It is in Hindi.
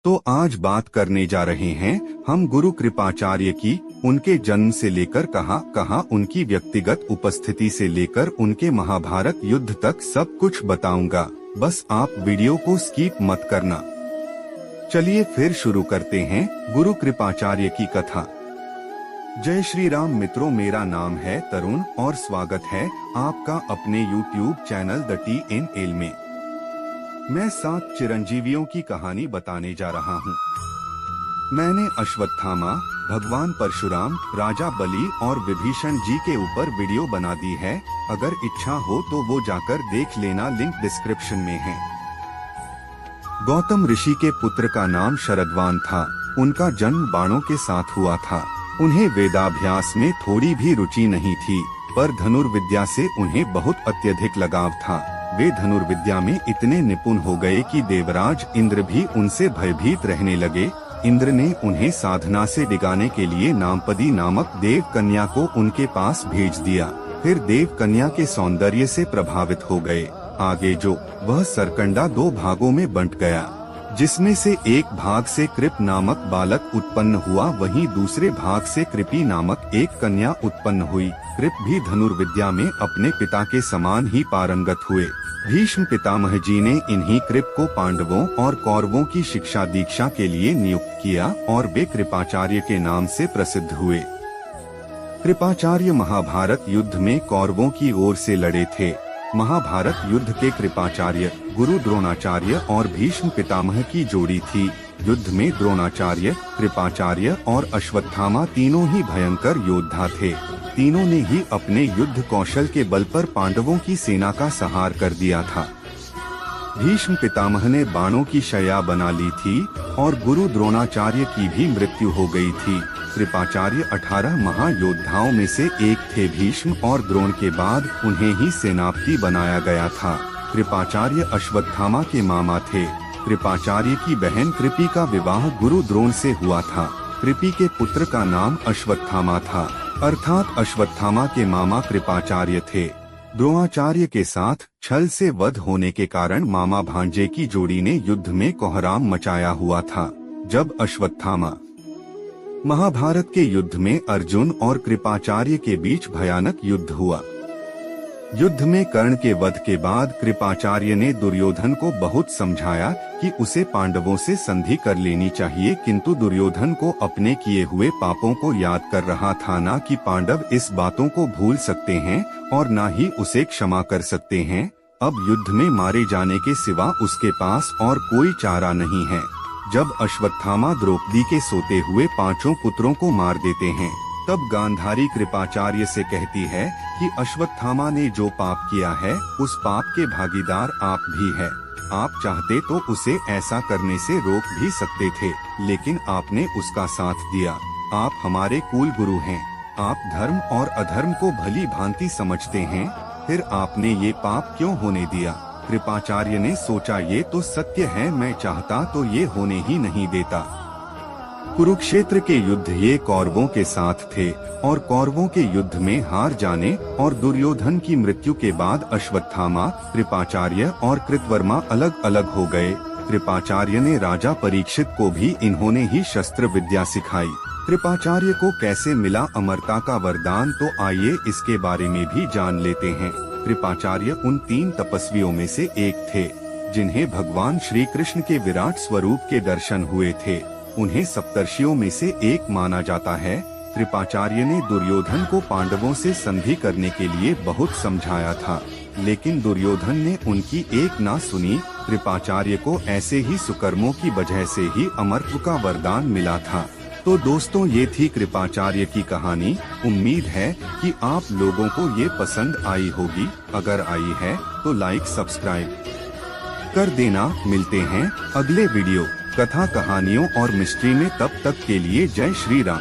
तो आज बात करने जा रहे हैं हम गुरु कृपाचार्य की, उनके जन्म से लेकर कहां उनकी व्यक्तिगत उपस्थिति से लेकर उनके महाभारत युद्ध तक सब कुछ बताऊंगा। बस आप वीडियो को स्किप मत करना। चलिए फिर शुरू करते हैं गुरु कृपाचार्य की कथा। जय श्री राम मित्रों, मेरा नाम है तरुण और स्वागत है आपका अपने YouTube चैनल द TNL में। मैं 7 चिरंजीवियों की कहानी बताने जा रहा हूँ। मैंने अश्वत्थामा, भगवान परशुराम, राजा बलि और विभीषण जी के ऊपर वीडियो बना दी है। अगर इच्छा हो तो वो जाकर देख लेना, लिंक डिस्क्रिप्शन में है। गौतम ऋषि के पुत्र का नाम शरद्वान था। उनका जन्म बाणों के साथ हुआ था। उन्हें वेदाभ्यास में थोड़ी भी रुचि नहीं थी, पर धनुर्विद्या से उन्हें बहुत अत्यधिक लगाव था। वे धनुर्विद्या में इतने निपुण हो गए कि देवराज इंद्र भी उनसे भयभीत रहने लगे। इंद्र ने उन्हें साधना से डिगाने के लिए नामपदी नामक देव कन्या को उनके पास भेज दिया। फिर देव कन्या के सौंदर्य से प्रभावित हो गए। आगे जो वह सरकंडा 2 भागों में बंट गया, जिसमें से एक भाग से कृप नामक बालक उत्पन्न हुआ, वहीं दूसरे भाग से कृपी नामक एक कन्या उत्पन्न हुई। कृप भी धनुर्विद्या में अपने पिता के समान ही पारंगत हुए। भीष्म पितामह जी ने इन्हीं कृप को पांडवों और कौरवों की शिक्षा दीक्षा के लिए नियुक्त किया और वे कृपाचार्य के नाम से प्रसिद्ध हुए। कृपाचार्य महाभारत युद्ध में कौरवों की ओर से लड़े थे। महाभारत युद्ध के कृपाचार्य गुरु द्रोणाचार्य और भीष्म पितामह की जोड़ी थी। युद्ध में द्रोणाचार्य, कृपाचार्य और अश्वत्थामा तीनों ही भयंकर योद्धा थे। तीनों ने ही अपने युद्ध कौशल के बल पर पांडवों की सेना का संहार कर दिया था। भीष्म पितामह ने बाणों की शैया बना ली थी और गुरु द्रोणाचार्य की भी मृत्यु हो गई थी। कृपाचार्य 18 महायोद्धाओं में से एक थे। भीष्म और द्रोण के बाद उन्हें ही सेनापति बनाया गया था। कृपाचार्य अश्वत्थामा के मामा थे। कृपाचार्य की बहन कृपी का विवाह गुरु द्रोण से हुआ था। कृपी के पुत्र का नाम अश्वत्थामा था, अर्थात अश्वत्थामा के मामा कृपाचार्य थे। द्रोणाचार्य के साथ छल से वध होने के कारण मामा भांजे की जोड़ी ने युद्ध में कोहराम मचाया हुआ था। जब अश्वत्थामा महाभारत के युद्ध में अर्जुन और कृपाचार्य के बीच भयानक युद्ध हुआ। युद्ध में कर्ण के वध के बाद कृपाचार्य ने दुर्योधन को बहुत समझाया कि उसे पांडवों से संधि कर लेनी चाहिए, किंतु दुर्योधन को अपने किए हुए पापों को याद कर रहा था। ना कि पांडव इस बातों को भूल सकते हैं और ना ही उसे क्षमा कर सकते हैं। अब युद्ध में मारे जाने के सिवा उसके पास और कोई चारा नहीं है। जब अश्वत्थामा द्रौपदी के सोते हुए 5 पुत्रों को मार देते हैं, तब गांधारी कृपाचार्य से कहती है कि अश्वत्थामा ने जो पाप किया है उस पाप के भागीदार आप भी है। आप चाहते तो उसे ऐसा करने से रोक भी सकते थे, लेकिन आपने उसका साथ दिया। आप हमारे कुल गुरु हैं। आप धर्म और अधर्म को भली भांति समझते हैं, फिर आपने ये पाप क्यों होने दिया? कृपाचार्य ने सोचा, ये तो सत्य है, मैं चाहता तो ये होने ही नहीं देता। कुरुक्षेत्र के युद्ध ये कौरवों के साथ थे और कौरवों के युद्ध में हार जाने और दुर्योधन की मृत्यु के बाद अश्वत्थामा, कृपाचार्य और कृतवर्मा अलग अलग हो गए। कृपाचार्य ने राजा परीक्षित को भी इन्होंने ही शस्त्र विद्या सिखाई। कृपाचार्य को कैसे मिला अमरता का वरदान, तो आइए इसके बारे में भी जान लेते हैं। कृपाचार्य उन 3 तपस्वियों में से एक थे जिन्हें भगवान श्री कृष्ण के विराट स्वरूप के दर्शन हुए थे। उन्हें सप्तर्षियों में से एक माना जाता है। कृपाचार्य ने दुर्योधन को पांडवों से संधि करने के लिए बहुत समझाया था, लेकिन दुर्योधन ने उनकी एक ना सुनी। कृपाचार्य को ऐसे ही सुकर्मों की वजह से ही अमरत्व का वरदान मिला था। तो दोस्तों, ये थी कृपाचार्य की कहानी। उम्मीद है कि आप लोगों को ये पसंद आई होगी। अगर आई है तो लाइक सब्सक्राइब कर देना। मिलते हैं अगले वीडियो, कथा, कहानियों और मिस्ट्री में। तब तक के लिए जय श्री राम।